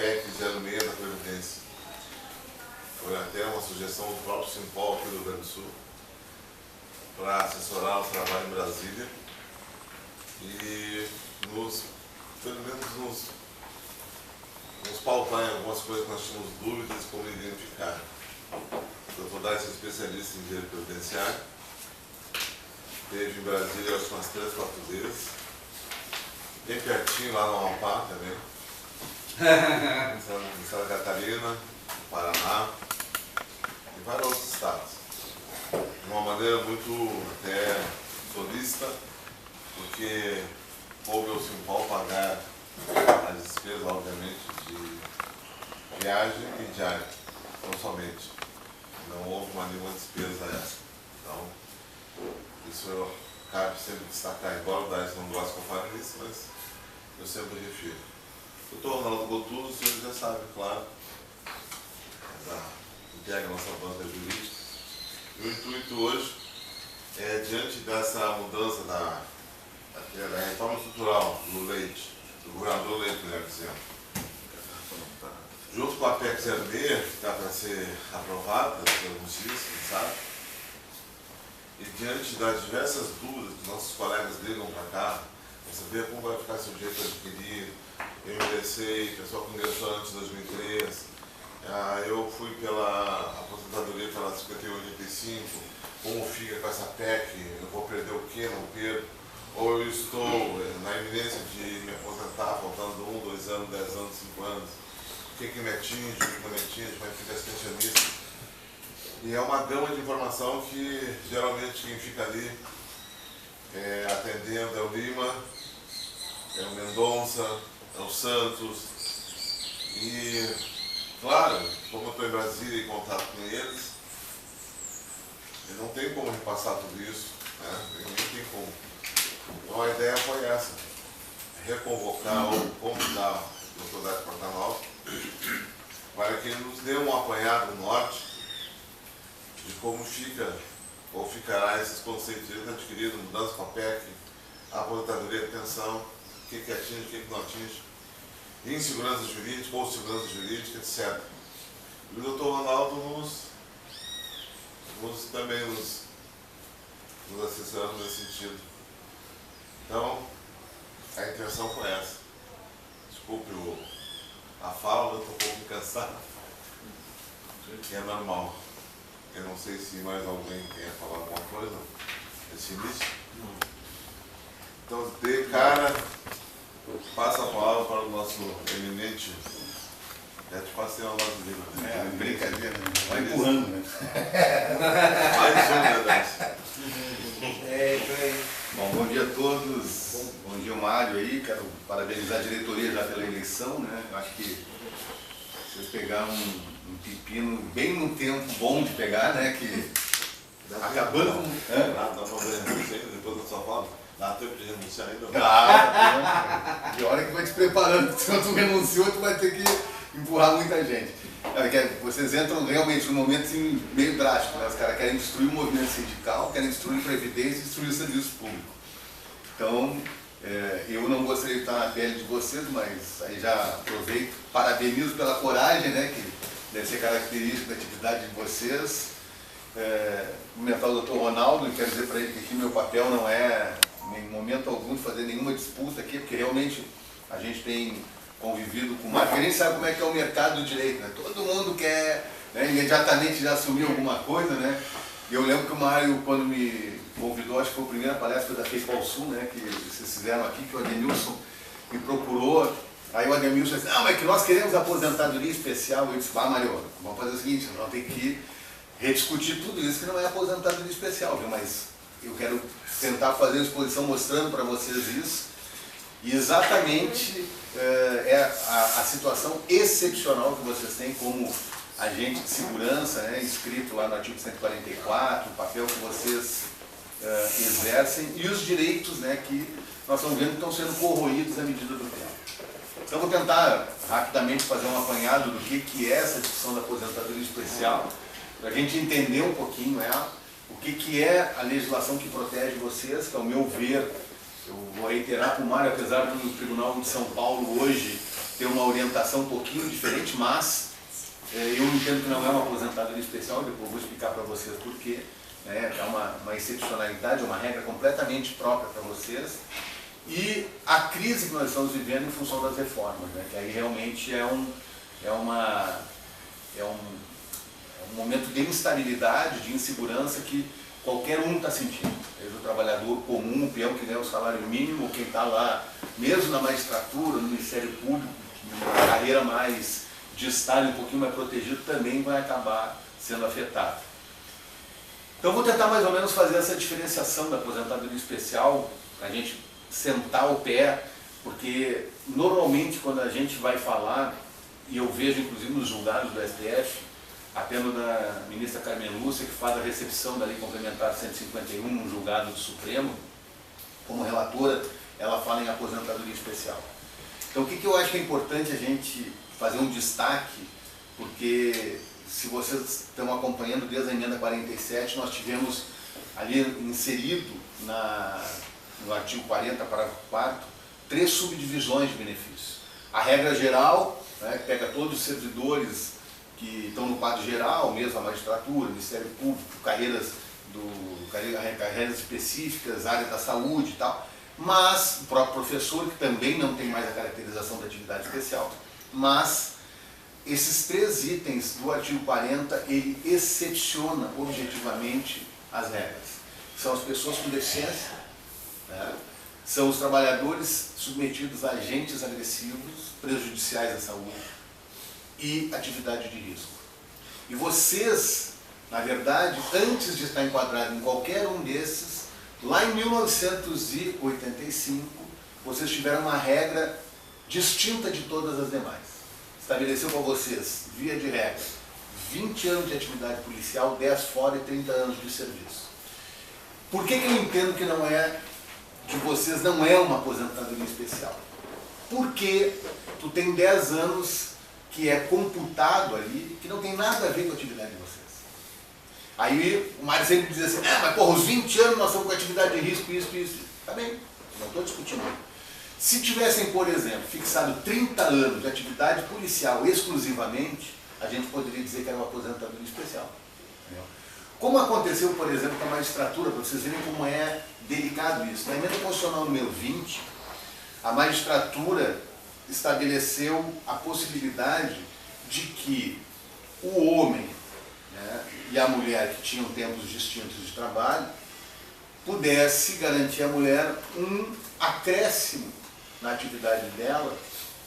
PEC 06 da Previdência. Foi até uma sugestão do próprio Simpol aqui do Rio Grande do Sul para assessorar o trabalho em Brasília e pelo menos nos pautar em algumas coisas que nós tínhamos dúvidas como identificar. O Dr. Dais é especialista em direito previdenciário, teve em Brasília acho que umas 3, 4 vezes, bem pertinho lá no Amapá também, em Santa Catarina, no Paraná e vários outros estados. De uma maneira muito até solícita, porque coube ao Simpol pagar as despesas, obviamente, de viagem e diária, não somente. Não houve nenhuma despesa essa. Então, isso cabe sempre destacar, embora o Dais não goste que eu fale nisso, mas eu sempre refiro. O Dr. Ronaldo Gotuso, o senhor já sabe, claro, integra a nossa banca jurídica. E o intuito hoje é, diante dessa mudança da reforma estrutural no leite, do governador Leite, melhor dizendo, junto com a PEC 06, que está para ser aprovada pela Justiça, sabe? E diante das diversas dúvidas que nossos colegas ligam para cá, para saber como vai ficar sujeito a adquirir, eu ingressei, pessoal que ingressou antes de 2003, eu fui pela aposentadoria pela 5185, como fica com essa PEC, eu vou perder o quê, não perco? Ou eu estou na iminência de me aposentar, faltando 1, 2 anos, 10 anos, 5 anos, o que me atinge, o que não me atinge, como é que fica esse pensionista? E é uma gama de informação que geralmente quem fica ali atendendo é o Lima, é o Mendonça, é o Santos. E, claro, como eu estou em Brasília em contato com eles, eu não tenho como repassar tudo isso, né? Nem tem como. Então a ideia foi essa, reconvocar ou convidar o Dr. Dais Portanova para que ele nos dê um apanhado norte de como fica ou ficará esses conceitos de direito adquirido, mudança com a PEC, aposentadoria de pensão, o que atinge, o que não atinge, insegurança jurídica ou segurança jurídica, etc. E o Dr. Ronaldo também nos assessorando nesse sentido. Então, a intenção foi essa. Desculpe a fala, eu estou um pouco cansado, que é normal. Eu não sei se mais alguém quer falar alguma coisa nesse início. Então, de cara, passa a palavra para o nosso eminente. Já te passei uma voz de livro. Brincadeira, vai empurrando, né? Mais um, verdade. Bom, bom dia a todos. Bom dia, Mário aí. Quero parabenizar a diretoria já pela eleição, né? Eu acho que vocês pegaram um pepino bem no tempo bom de pegar, né? Que acabando com... Dá para renunciar depois da sua fala? Dá tempo de renunciar ainda? De hora que vai te preparando, se tu renunciou, tu vai ter que empurrar muita gente. Vocês entram realmente num momento assim, meio drástico, né? Os caras querem destruir o movimento sindical, querem destruir a Previdência e destruir o serviço público. Então, eu não gostaria de estar na pele de vocês, mas aí já aproveito, parabenizo pela coragem, né? Que deve ser característica da atividade de vocês. Cumprimentar o Dr. Ronaldo e quero dizer para ele que aqui meu papel não é, em momento algum, fazer nenhuma disputa aqui, porque realmente a gente tem convivido com o Mário, porque a gente sabe como é que é o mercado do direito, né? Todo mundo quer, né, imediatamente já assumir alguma coisa, né? E eu lembro que o Mário, quando me convidou, acho que foi a primeira palestra da FEIPAL Sul, né, que vocês fizeram aqui, que o Ademilson me procurou, aí o Ademilson disse, não, mas que nós queremos aposentadoria especial. Eu disse, Mário, vamos fazer o seguinte, nós vamos ter que rediscutir tudo isso, que não é aposentadoria especial, viu? Mas eu quero tentar fazer uma exposição mostrando para vocês isso, e exatamente a situação excepcional que vocês têm como agente de segurança, né, inscrito lá no artigo 144, o papel que vocês exercem e os direitos, né, que nós estamos vendo que estão sendo corroídos à medida do tempo. Então vou tentar rapidamente fazer um apanhado do que é essa discussão da aposentadoria especial, para a gente entender um pouquinho ela, o que é a legislação que protege vocês, que ao meu ver, eu vou reiterar para o Mário, apesar do Tribunal de São Paulo hoje ter uma orientação um pouquinho diferente, mas eu entendo que não é uma aposentadoria especial, depois vou explicar para vocês por quê. É uma excepcionalidade, uma regra completamente própria para vocês. E a crise que nós estamos vivendo em função das reformas, né? Que aí realmente é um momento de instabilidade, de insegurança que qualquer um está sentindo. Seja o trabalhador comum, o peão que ganha o salário mínimo, ou quem está lá, mesmo na magistratura, no Ministério Público, numa carreira mais distal, um pouquinho mais protegido, também vai acabar sendo afetado. Então vou tentar mais ou menos fazer essa diferenciação da aposentadoria especial, para a gente sentar o pé, porque normalmente quando a gente vai falar, e eu vejo inclusive nos julgados do STF, até no da ministra Carmen Lúcia, que faz a recepção da Lei Complementar 151 no julgado do Supremo, como relatora, ela fala em aposentadoria especial. Então o que eu acho que é importante a gente fazer um destaque, porque se vocês estão acompanhando desde a emenda 47, nós tivemos ali inserido no artigo 40, parágrafo 4º, 3 subdivisões de benefícios. A regra geral, né, que pega todos os servidores que estão no quadro geral, mesmo a magistratura, Ministério Público, carreiras específicas, área da saúde e tal, mas o próprio professor, que também não tem mais a caracterização da atividade especial, mas esses 3 itens do artigo 40, ele excepciona objetivamente as regras. São as pessoas com deficiência, né? São os trabalhadores submetidos a agentes agressivos, prejudiciais à saúde e atividade de risco. E vocês, na verdade, antes de estar enquadrado em qualquer um desses, lá em 1985, vocês tiveram uma regra distinta de todas as demais. Estabeleceu para vocês, via de regra, 20 anos de atividade policial, 10 fora e 30 anos de serviço. Por que eu entendo que não é, de vocês não é uma aposentadoria especial? Porque tu tem 10 anos que é computado ali, que não tem nada a ver com a atividade de vocês. Aí o Mário sempre diz assim, mas porra, os 20 anos nós estamos com atividade de risco, isso. Tá bem, não estou discutindo. Se tivessem, por exemplo, fixado 30 anos de atividade policial exclusivamente, a gente poderia dizer que era uma aposentadoria especial. Entendeu? Como aconteceu, por exemplo, com a magistratura, para vocês verem como é delicado isso. Na emenda constitucional número 20, a magistratura estabeleceu a possibilidade de que o homem, né, e a mulher que tinham tempos distintos de trabalho pudesse garantir à mulher um acréscimo na atividade dela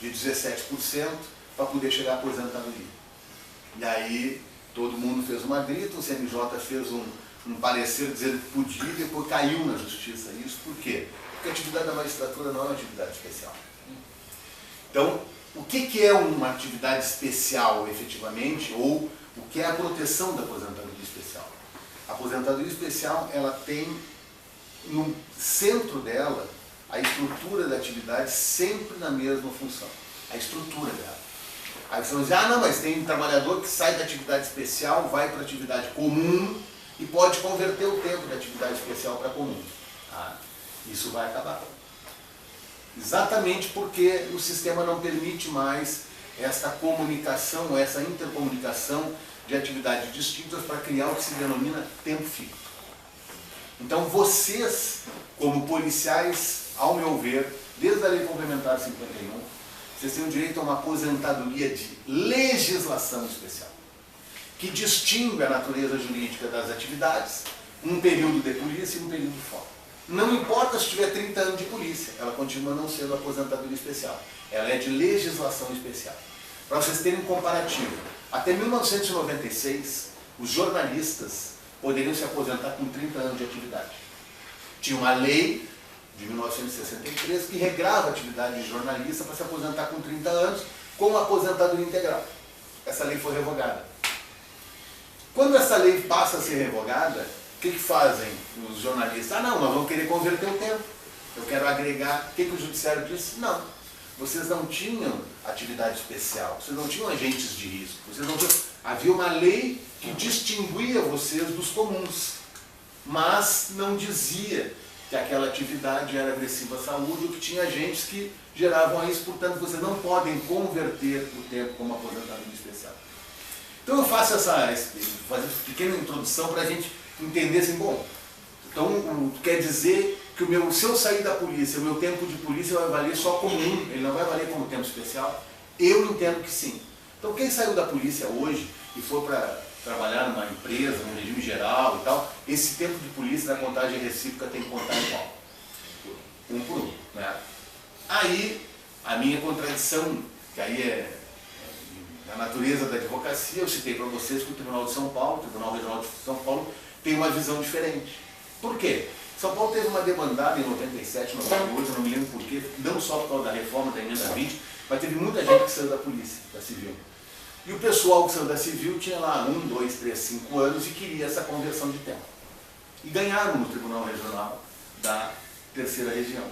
de 17% para poder chegar à aposentadoria. E aí todo mundo fez uma grita, o CNJ fez um parecer dizendo que podia e depois caiu na justiça isso. Por quê? Porque a atividade da magistratura não é uma atividade especial. Então, o que é uma atividade especial efetivamente, ou o que é a proteção da aposentadoria especial? A aposentadoria especial, ela tem no centro dela a estrutura da atividade sempre na mesma função. A estrutura dela. Aí você vai dizer, não, mas tem um trabalhador que sai da atividade especial, vai para a atividade comum e pode converter o tempo da atividade especial para comum. Isso vai acabar. Exatamente porque o sistema não permite mais essa comunicação, essa intercomunicação de atividades distintas para criar o que se denomina tempo fixo. Então vocês, como policiais, ao meu ver, desde a Lei Complementar 51, vocês têm o direito a uma aposentadoria de legislação especial, que distingue a natureza jurídica das atividades, um período de polícia e um período de folga. Não importa se tiver 30 anos de polícia, ela continua não sendo aposentadoria especial. Ela é de legislação especial. Para vocês terem um comparativo, até 1996, os jornalistas poderiam se aposentar com 30 anos de atividade. Tinha uma lei de 1963 que regrava a atividade de jornalista para se aposentar com 30 anos com aposentadoria integral. Essa lei foi revogada. Quando essa lei passa a ser revogada, o que fazem os jornalistas? Não, nós vamos querer converter o tempo. Eu quero agregar. O que o judiciário disse? Não. Vocês não tinham atividade especial, vocês não tinham agentes de risco, vocês não tinham... Havia uma lei que distinguia vocês dos comuns, mas não dizia que aquela atividade era agressiva à saúde ou que tinha agentes que geravam isso, portanto vocês não podem converter o tempo como aposentadoria especial. Então eu faço essa pequena introdução para a gente entender assim, bom, então quer dizer que se eu sair da polícia, o meu tempo de polícia vai valer só como ele não vai valer como tempo especial? Eu entendo que sim. Então quem saiu da polícia hoje e for para trabalhar numa empresa, num regime geral e tal, esse tempo de polícia na contagem recíproca tem que contar igual. Um por um. Né? Aí, a minha contradição, que aí é a natureza da advocacia, eu citei para vocês que o Tribunal de São Paulo, o Tribunal Regional de São Paulo, tem uma visão diferente. Por quê? São Paulo teve uma demandada em 97, 98, eu não me lembro por quê, não só por causa da reforma da emenda 20, mas teve muita gente que saiu da polícia, da civil. E o pessoal que saiu da civil tinha lá 1, 2, 3, 5 anos e queria essa conversão de tempo. E ganharam no Tribunal Regional da Terceira Região.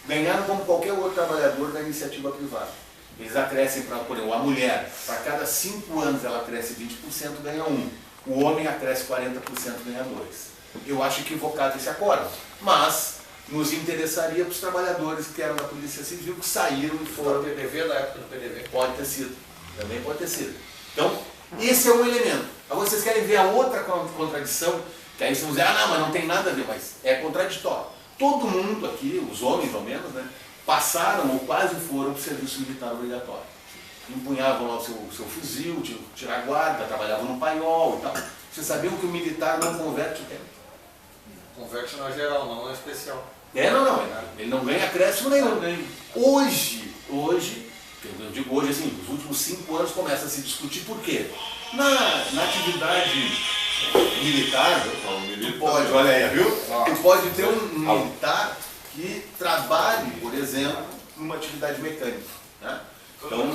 Ganharam como qualquer outro trabalhador da iniciativa privada. Eles acrescem para, por exemplo, a mulher, para cada 5 anos ela cresce 20%, ganha 1. O homem acresce 40%, ganha 2. Eu acho equivocado esse acordo, mas nos interessaria para os trabalhadores que eram da Polícia Civil, que saíram e foram... O PDV, da época do PDV. Pode ter sido. Também pode ter sido. Então, esse é um elemento. Agora vocês querem ver a outra contradição, que aí vocês vão dizer, ah não, mas não tem nada a ver, mas é contraditório. Todo mundo aqui, os homens ao menos, né, passaram ou quase foram para o serviço militar obrigatório. Empunhavam lá o seu fuzil, tinham que tirar a guarda, trabalhavam no paiol e tal. Vocês sabiam que o militar não converte o tempo? Converte na geral, não na especial. Não. Ele não ganha acréscimo nenhum. Hoje, eu digo hoje assim, nos últimos 5 anos começa a se discutir por quê? Na atividade militar, tu pode, olha aí, viu? Tu pode ter um militar que trabalhe, por exemplo, numa atividade mecânica. Né? Então,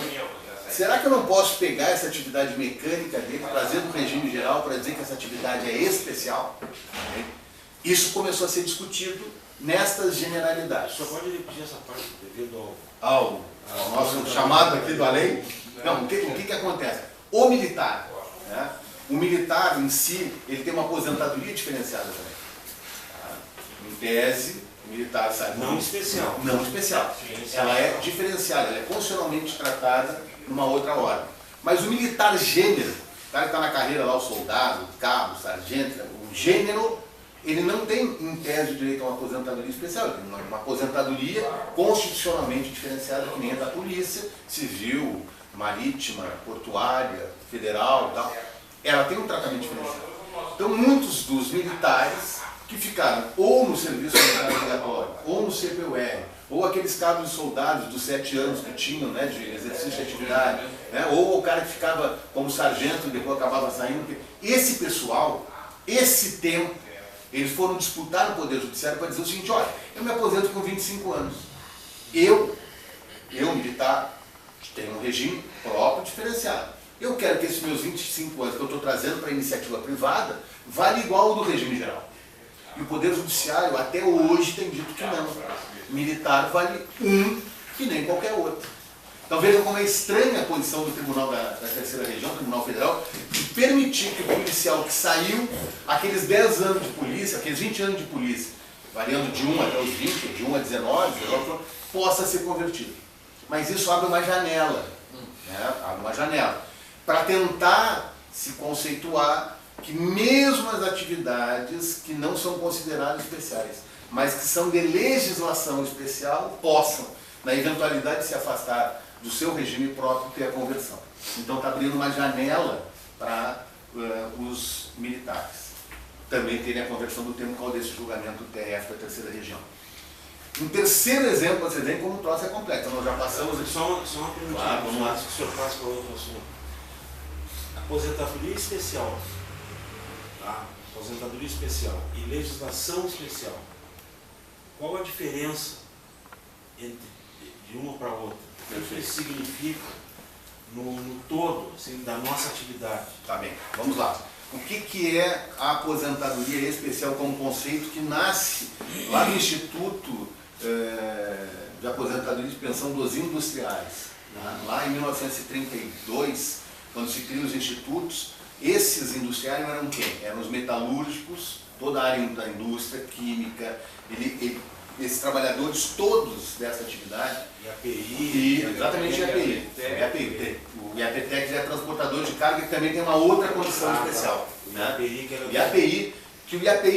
será que eu não posso pegar essa atividade mecânica dele, trazer do regime geral para dizer que essa atividade é especial? Isso começou a ser discutido nestas generalidades. Só pode repetir essa parte devido ao nosso chamado aqui do além? Não, o que acontece? O militar, né? O militar em si, ele tem uma aposentadoria diferenciada também. Tá? Em tese, o militar sai... não especial. Não especial. Ela é diferenciada, ela é constitucionalmente tratada numa outra ordem. Mas o militar gênero, o cara que está na carreira lá, o soldado, o cabo, o sargento, o gênero, ele não tem, em tese, direito a uma aposentadoria especial, ele tem uma aposentadoria constitucionalmente diferenciada, que nem a da polícia, civil, marítima, portuária, federal e tal. Ela tem um tratamento diferenciado. Então, muitos dos militares que ficaram ou no serviço militar obrigatório, ou no CPUR, ou aqueles cabos de soldados dos 7 anos que tinham, né, de exercício de atividade, né, ou o cara que ficava como sargento e depois acabava saindo. Esse pessoal, esse tempo, eles foram disputar no Poder Judiciário para dizer o seguinte, olha, eu me aposento com 25 anos. Eu militar, tenho um regime próprio diferenciado. Eu quero que esses meus 25 anos que eu estou trazendo para a iniciativa privada vale igual ao do regime geral. E o Poder Judiciário até hoje tem dito que não. Militar vale 1 e nem qualquer outro. Então vejam como é estranha a posição do Tribunal da Terceira Região, Tribunal Federal, de permitir que o policial que saiu, aqueles 10 anos de polícia, aqueles 20 anos de polícia, variando de 1 até os 20, de 1 a 19, possa ser convertido. Mas isso abre uma janela, né? Abre uma janela, para tentar se conceituar que mesmo as atividades que não são consideradas especiais, mas que são de legislação especial, possam, na eventualidade de se afastar do seu regime próprio, ter a conversão. Então está abrindo uma janela para os militares também terem a conversão do termo qual desse julgamento do TRF da Terceira Região. Um terceiro exemplo, vocês veem como o troço é complexo. Nós já passamos aqui. Só uma perguntinha, Claro, vamos lá. antes que o senhor passe para outro assunto. Aposentadoria especial, tá? Aposentadoria especial e legislação especial. Qual a diferença entre de uma para outra? O que isso significa no todo, assim, da nossa atividade? Tá bem, vamos lá. O que é a aposentadoria especial como conceito que nasce lá no Instituto de Aposentadoria e Pensão dos Industriais? Né? Lá em 1932, quando se criam os institutos, esses industriais eram quem? Eram os metalúrgicos toda a área da indústria, química, esses trabalhadores todos dessa atividade. E API. Exatamente, IAPI. O IAPTEC é transportador de carga, que também tem uma outra condição especial. Né? O IAPI,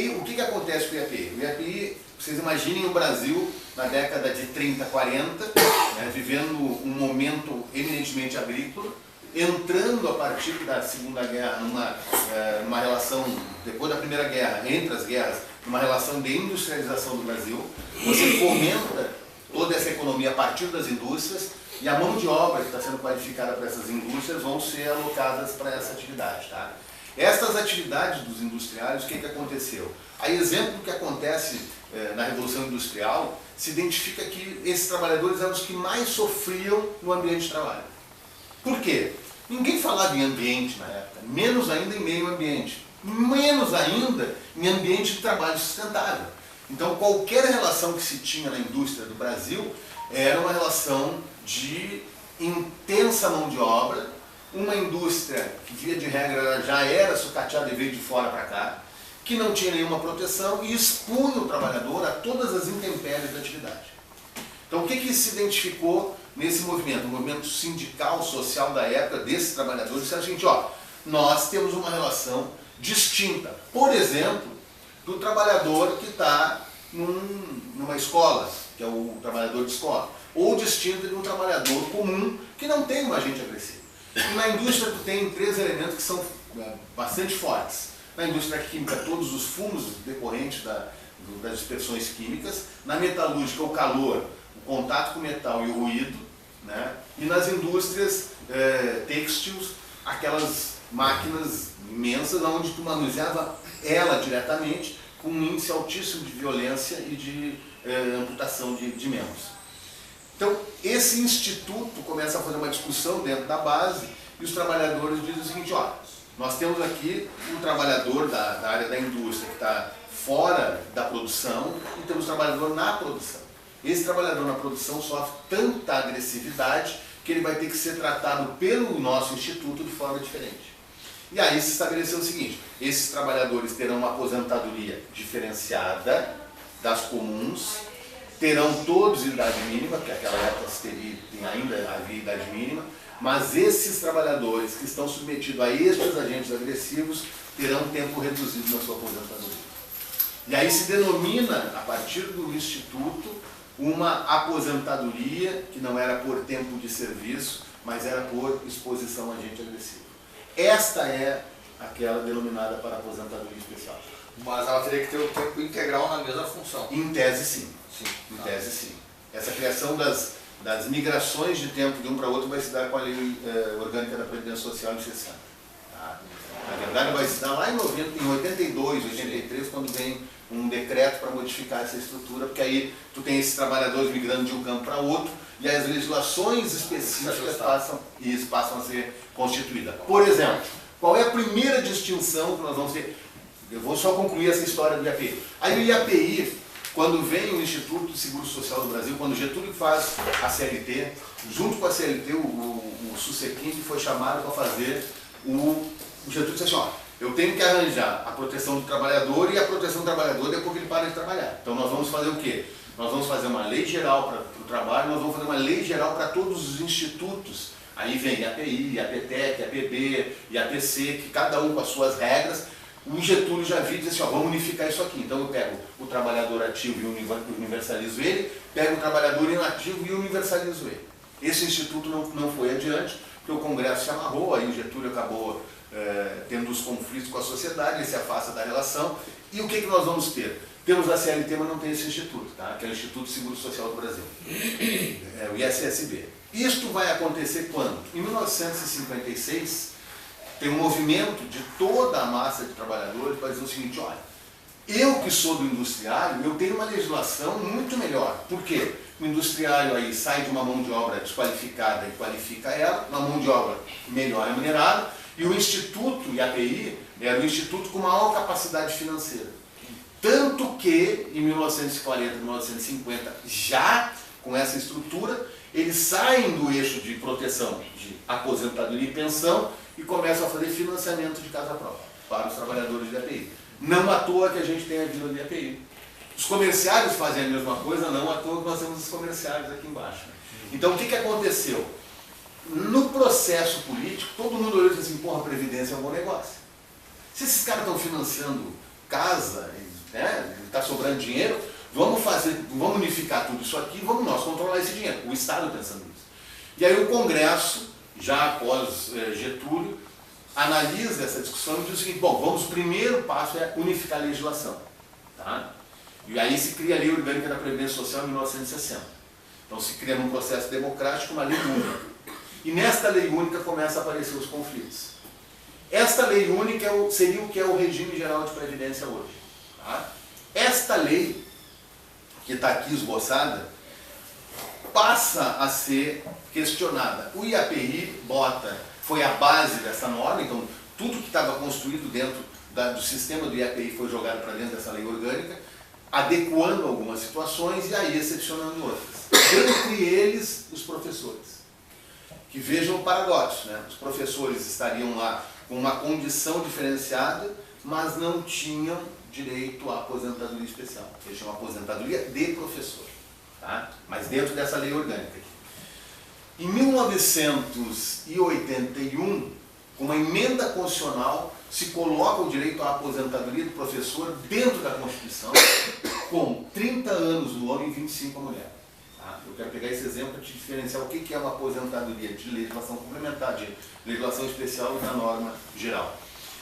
o que acontece com o IAPI? O IAPI, vocês imaginem o Brasil na década de 30, 40, né, vivendo um momento eminentemente agrícola, entrando a partir da Segunda Guerra numa relação, depois da Primeira Guerra, entre as guerras, numa relação de industrialização do Brasil. Você fomenta toda essa economia a partir das indústrias e a mão de obra que está sendo qualificada para essas indústrias vão ser alocadas para essa atividade. Tá? Essas atividades dos industriários, o que aconteceu? A exemplo do que acontece na Revolução Industrial, se identifica que esses trabalhadores eram os que mais sofriam no ambiente de trabalho. Por quê? Ninguém falava em ambiente na época, menos ainda em meio ambiente, menos ainda em ambiente de trabalho sustentável. Então qualquer relação que se tinha na indústria do Brasil era uma relação de intensa mão de obra, uma indústria que via de regra já era sucateada e veio de fora para cá, que não tinha nenhuma proteção e expunha o trabalhador a todas as intempéries da atividade. Então o que se identificou nesse movimento? O movimento sindical, social da época desses trabalhadores era o seguinte, ó, nós temos uma relação distinta, por exemplo, do trabalhador que está numa escola, que é o trabalhador de escola, ou distinta de um trabalhador comum que não tem um agente agressivo. E na indústria tu tem 3 elementos que são bastante fortes. Na indústria química, todos os fumos decorrentes das dispersões químicas. Na metalúrgica, o calor, o contato com o metal e o ruído. Né? E nas indústrias têxteis, aquelas máquinas imensas onde tu manuseava ela diretamente com um índice altíssimo de violência e de amputação de membros. Então, esse instituto começa a fazer uma discussão dentro da base e os trabalhadores dizem o seguinte, ó, nós temos aqui um trabalhador da área da indústria que está fora da produção e temos um trabalhador na produção. Esse trabalhador na produção sofre tanta agressividade que ele vai ter que ser tratado pelo nosso instituto de forma diferente. E aí se estabeleceu o seguinte, esses trabalhadores terão uma aposentadoria diferenciada das comuns, terão todos idade mínima, porque naquela época ainda havia idade mínima, mas esses trabalhadores que estão submetidos a estes agentes agressivos terão tempo reduzido na sua aposentadoria. E aí se denomina, a partir do Instituto, uma aposentadoria que não era por tempo de serviço, mas era por exposição a agente agressivo. Esta é aquela denominada para aposentadoria especial. Mas ela teria que ter o tempo integral na mesma função. Em tese, sim. Sim. Em tese, sim. Essa criação das migrações de tempo de um para outro vai se dar com a Lei Orgânica da Previdência Social em 60. Tá? Na verdade, vai se dar lá em 82, 83, quando vem um decreto para modificar essa estrutura, porque aí tu tem esses trabalhadores migrando de um campo para outro e as legislações específicas passam a ser constituídas. Por exemplo, qual é a primeira distinção que nós vamos ter? Eu vou só concluir essa história do IAPI. Aí o IAPI, quando vem o Instituto de Seguro Social do Brasil, quando o Getúlio faz a CLT, junto com a CLT, o Susequim foi chamado para fazer o Getúlio disse assim, ó, eu tenho que arranjar a proteção do trabalhador e a proteção do trabalhador depois que ele para de trabalhar. Então nós vamos fazer o quê? Nós vamos fazer uma lei geral para o trabalho, nós vamos fazer uma lei geral para todos os institutos. Aí vem IAPI, IAPTEC, IAPB, IAPC, que cada um com as suas regras. O Getúlio já viu e disse assim, ó, vamos unificar isso aqui. Então eu pego o trabalhador ativo e universalizo ele, pego o trabalhador inativo e universalizo ele. Esse instituto não foi adiante, porque o Congresso se amarrou, aí o Getúlio acabou tendo os conflitos com a sociedade, ele se afasta da relação. E o que nós vamos ter? Temos a CLT, mas não tem esse instituto, tá? Que é o Instituto de Seguro Social do Brasil, o ISSB. Isto vai acontecer quando? Em 1956, tem um movimento de toda a massa de trabalhadores para dizer o seguinte, olha, eu que sou do industriário, eu tenho uma legislação muito melhor. Por quê? O industriário aí sai de uma mão de obra desqualificada e qualifica ela, uma mão de obra melhor remunerada, e o Instituto IAPI era o instituto com maior capacidade financeira. Tanto que, em 1940, 1950, já com essa estrutura, eles saem do eixo de proteção de aposentadoria e pensão e começam a fazer financiamento de casa própria para os trabalhadores de IAPI. Não à toa que a gente tem a Vila do IAPI. Os comerciários fazem a mesma coisa, não à toa que nós temos os comerciários aqui embaixo. Então o que aconteceu? No processo político, todo mundo olhou e disse assim, porra, a Previdência é um bom negócio. Se esses caras estão financiando casa, né, está sobrando dinheiro, vamos unificar tudo isso aqui, vamos nós controlar esse dinheiro. O Estado pensando nisso. E aí o Congresso, já após Getúlio, analisa essa discussão e diz o seguinte, bom, o primeiro passo é unificar a legislação. Tá? E aí se cria a Lei Orgânica da Previdência Social em 1960. Então se cria num processo democrático uma lei única. E nesta lei única começam a aparecer os conflitos. Esta lei única seria o que é o regime geral de previdência hoje. Tá? Esta lei, que está aqui esboçada, passa a ser questionada. O IAPI foi a base dessa norma, então tudo que estava construído dentro do sistema do IAPI foi jogado para dentro dessa lei orgânica, adequando algumas situações e aí excepcionando outras. Entre eles, os professores. Que vejam o paradoxo, né? Os professores estariam lá com uma condição diferenciada, mas não tinham direito à aposentadoria especial. Eles tinham aposentadoria de professor, tá? Mas dentro dessa lei orgânica aqui. Em 1981, com uma emenda constitucional, se coloca o direito à aposentadoria do professor dentro da Constituição, com 30 anos do homem e 25 a mulher. Eu quero pegar esse exemplo para te diferenciar o que é uma aposentadoria de legislação complementar, de legislação especial e da norma geral.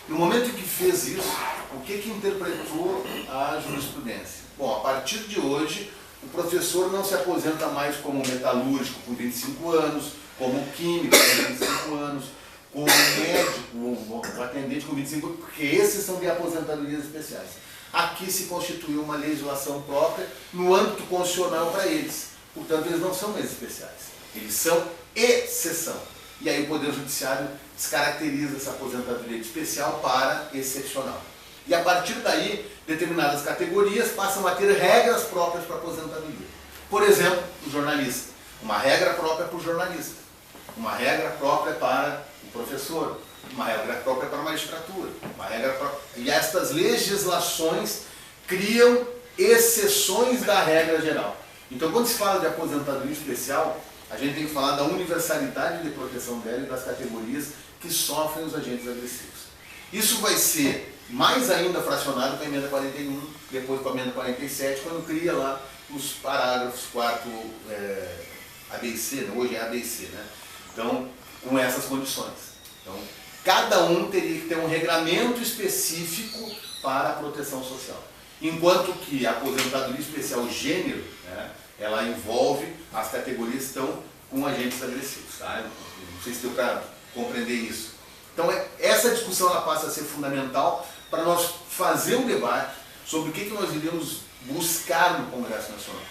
No momento em que fez isso, o que interpretou a jurisprudência? Bom, a partir de hoje, o professor não se aposenta mais como metalúrgico com 25 anos, como químico com 25 anos, como médico, como atendente com 25 anos, porque esses são de aposentadorias especiais. Aqui se constituiu uma legislação própria no âmbito constitucional para eles. Portanto, eles não são mais especiais, eles são exceção. E aí o Poder Judiciário descaracteriza essa aposentadoria de especial para excepcional. E a partir daí, determinadas categorias passam a ter regras próprias para a aposentadoria. Por exemplo, o jornalista. Uma regra própria para o jornalista. Uma regra própria para o professor. Uma regra própria para a magistratura. Uma regra própria... E estas legislações criam exceções da regra geral. Então, quando se fala de aposentadoria especial, a gente tem que falar da universalidade de proteção dela e das categorias que sofrem os agentes agressivos. Isso vai ser mais ainda fracionado com a emenda 41, depois com a emenda 47, quando cria lá os parágrafos 4 A, B e C, né? Hoje é A, B e C, né? Então, com essas condições. Então, cada um teria que ter um regramento específico para a proteção social. Enquanto que a aposentadoria especial gênero, né, ela envolve as categorias que estão com agentes agressivos. Tá? Não sei se deu para compreender isso. Então essa discussão ela passa a ser fundamental para nós fazer um debate sobre o que nós iríamos buscar no Congresso Nacional.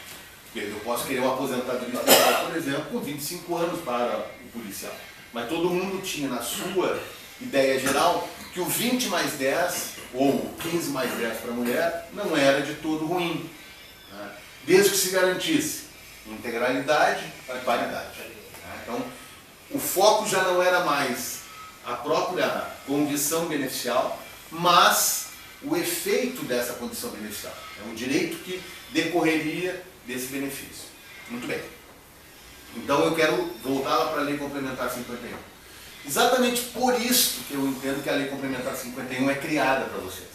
Eu posso querer uma aposentadoria especial, por exemplo, com 25 anos para o policial. Mas todo mundo tinha na sua ideia geral que o 20 mais 10 ou 15 mais 10 para a mulher não era de todo ruim, né? Desde que se garantisse integralidade e paridade. Né? Então, o foco já não era mais a própria condição beneficial, mas o efeito dessa condição beneficial. É um direito que decorreria desse benefício. Muito bem. Então eu quero voltar lá para a Lei Complementar 51. Exatamente por isso que eu entendo que a Lei Complementar 51 é criada para vocês.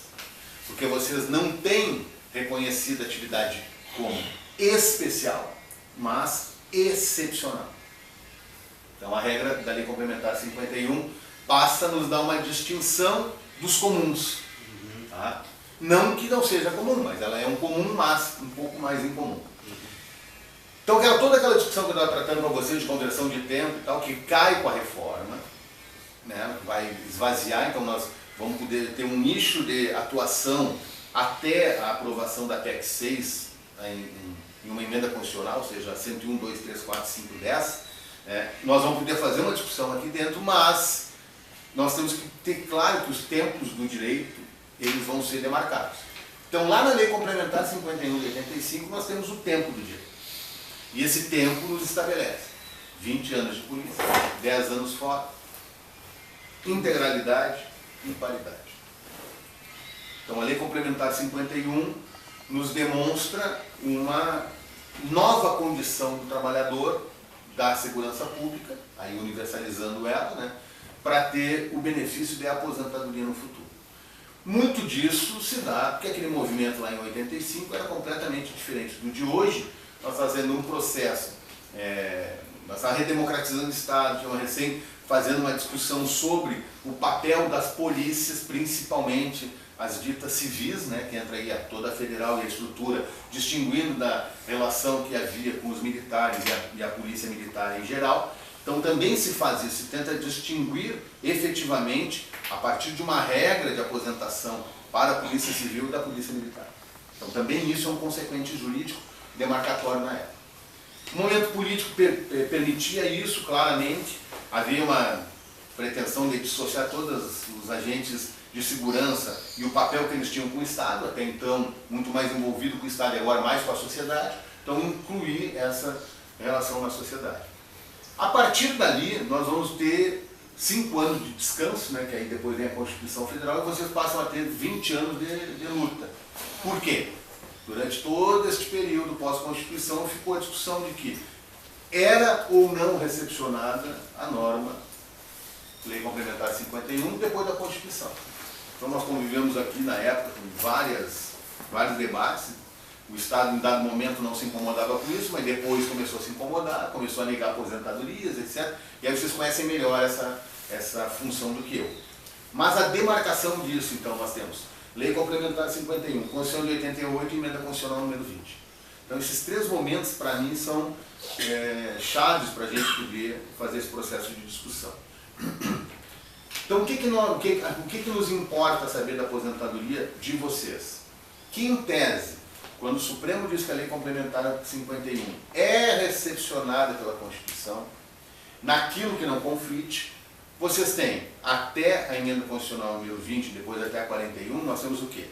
Porque vocês não têm reconhecido a atividade como especial, mas excepcional. Então a regra da Lei Complementar 51 passa a nos dar uma distinção dos comuns. Tá? Não que não seja comum, mas ela é um comum, mas um pouco mais incomum. Então toda aquela discussão que eu estava tratando para vocês de conversão de tempo e tal, que cai com a reforma, né, vai esvaziar, então nós vamos poder ter um nicho de atuação até a aprovação da PEC 6 em uma emenda constitucional, ou seja, 101, 2, 3, 4, 5, 10. Nós vamos poder fazer uma discussão aqui dentro, mas nós temos que ter claro que os tempos do direito eles vão ser demarcados. Então lá na Lei Complementar 51 de 85 nós temos o tempo do direito. E esse tempo nos estabelece 20 anos de polícia, 10 anos fora, integralidade e paridade. Então a Lei Complementar 51 nos demonstra uma nova condição do trabalhador da segurança pública, aí universalizando ela, né, para ter o benefício de aposentadoria no futuro. Muito disso se dá porque aquele movimento lá em 85 era completamente diferente do de hoje. Nós estamos fazendo um processo, nós estamos redemocratizando o Estado, fazendo uma discussão sobre o papel das polícias, principalmente as ditas civis, né, que entra aí toda a federal e a estrutura, distinguindo da relação que havia com os militares e a polícia militar em geral. Então também se faz isso, se tenta distinguir efetivamente a partir de uma regra de aposentação para a polícia civil e da polícia militar. Então também isso é um consequente jurídico demarcatório na época. O momento político permitia isso claramente, havia uma pretensão de dissociar todos os agentes de segurança e o papel que eles tinham com o Estado, até então muito mais envolvido com o Estado e agora mais com a sociedade, então incluir essa relação na sociedade. A partir dali, nós vamos ter 5 anos de descanso, né, que aí depois vem a Constituição Federal, e vocês passam a ter 20 anos de luta. Por quê? Durante todo este período pós-Constituição ficou a discussão de que era ou não recepcionada a norma Lei Complementar 51 depois da Constituição. Então nós convivemos aqui na época com vários debates. O Estado em dado momento não se incomodava com isso, mas depois começou a se incomodar, começou a negar aposentadorias, etc. E aí vocês conhecem melhor essa função do que eu. Mas a demarcação disso, então, nós temos Lei Complementar 51, Constituição de 88 e Emenda Constitucional número 20. Então esses 3 momentos, para mim, são chaves para a gente poder fazer esse processo de discussão. Então o que nos importa saber da aposentadoria de vocês? Que em tese, quando o Supremo diz que a Lei Complementar 51 é recepcionada pela Constituição, naquilo que não conflite, vocês têm até a Emenda Constitucional número 20, depois até a 41, nós temos o quê?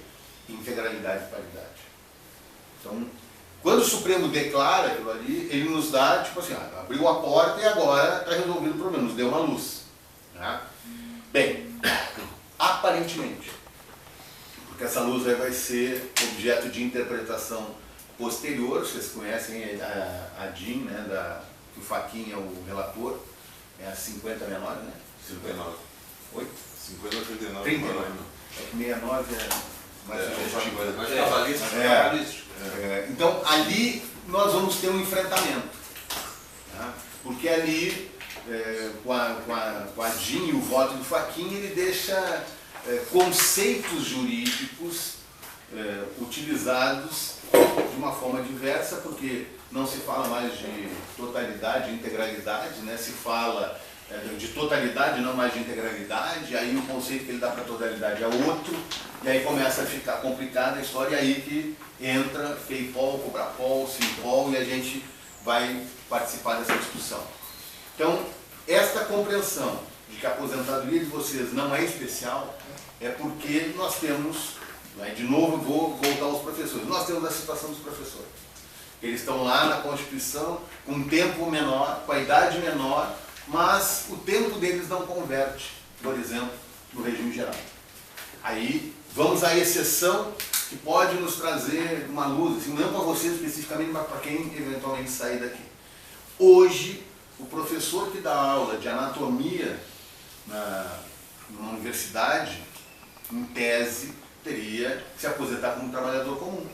Integralidade e paridade. Então, quando o Supremo declara aquilo ali, ele nos dá, tipo assim, abriu a porta e agora está resolvido o problema, nos deu uma luz. Tá? Bem, aparentemente, porque essa luz aí vai ser objeto de interpretação posterior, vocês conhecem a DIN, né, que o Fachin é o relator, é a 50 menor, né? 59. Oi? 50 ou 39. 39. É que 69 é mais sugestivo. Mais cabalístico. Então, ali nós vamos ter um enfrentamento. Tá? Porque ali, com a DIN e o voto do Fachin, ele deixa conceitos jurídicos utilizados de uma forma diversa, porque não se fala mais de totalidade e integralidade, né? Se fala de totalidade, não mais de integralidade, aí o conceito que ele dá para totalidade é outro, e aí começa a ficar complicada a história, e aí que entra FEIPOL, COBRAPOL, SIMPOL, e a gente vai participar dessa discussão. Então, esta compreensão de que a aposentadoria de vocês não é especial, é porque nós temos, de novo vou voltar aos professores, nós temos a situação dos professores. Eles estão lá na Constituição com um tempo menor, com a idade menor, mas o tempo deles não converte, por exemplo, no regime geral. Aí vamos à exceção que pode nos trazer uma luz, assim, não para vocês especificamente, mas para quem eventualmente sair daqui. Hoje, o professor que dá aula de anatomia numa universidade, em tese, teria que se aposentar como trabalhador comum.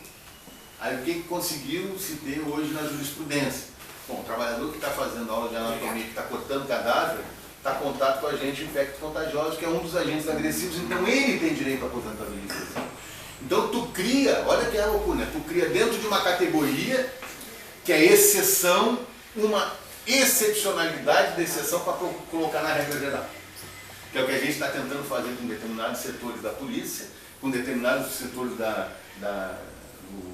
Aí o que conseguiram se ter hoje na jurisprudência? Bom, o trabalhador que está fazendo aula de anatomia, que está cortando cadáver, está em contato com agente infecto contagioso, que é um dos agentes agressivos, então ele tem direito à aposentadoria. Então tu cria, olha que é a loucura, né? Tu cria dentro de uma categoria que é exceção, uma excepcionalidade da exceção para colocar na regra geral. Que é o que a gente está tentando fazer com determinados setores da polícia, com determinados setores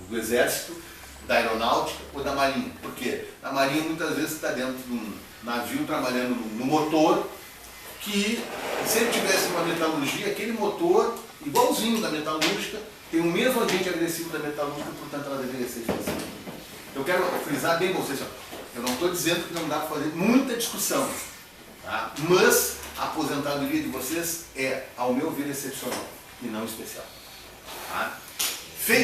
do exército, da aeronáutica ou da marinha. Por quê? A marinha muitas vezes está dentro de um navio trabalhando no motor, que se ele tivesse uma metalurgia, aquele motor, igualzinho da metalúrgica, tem o mesmo agente agressivo da metalúrgica, portanto ela deveria ser específica. Eu quero frisar bem vocês, eu não estou dizendo que não dá para fazer muita discussão, tá? Mas a aposentadoria de vocês é, ao meu ver, excepcional e não especial. tá?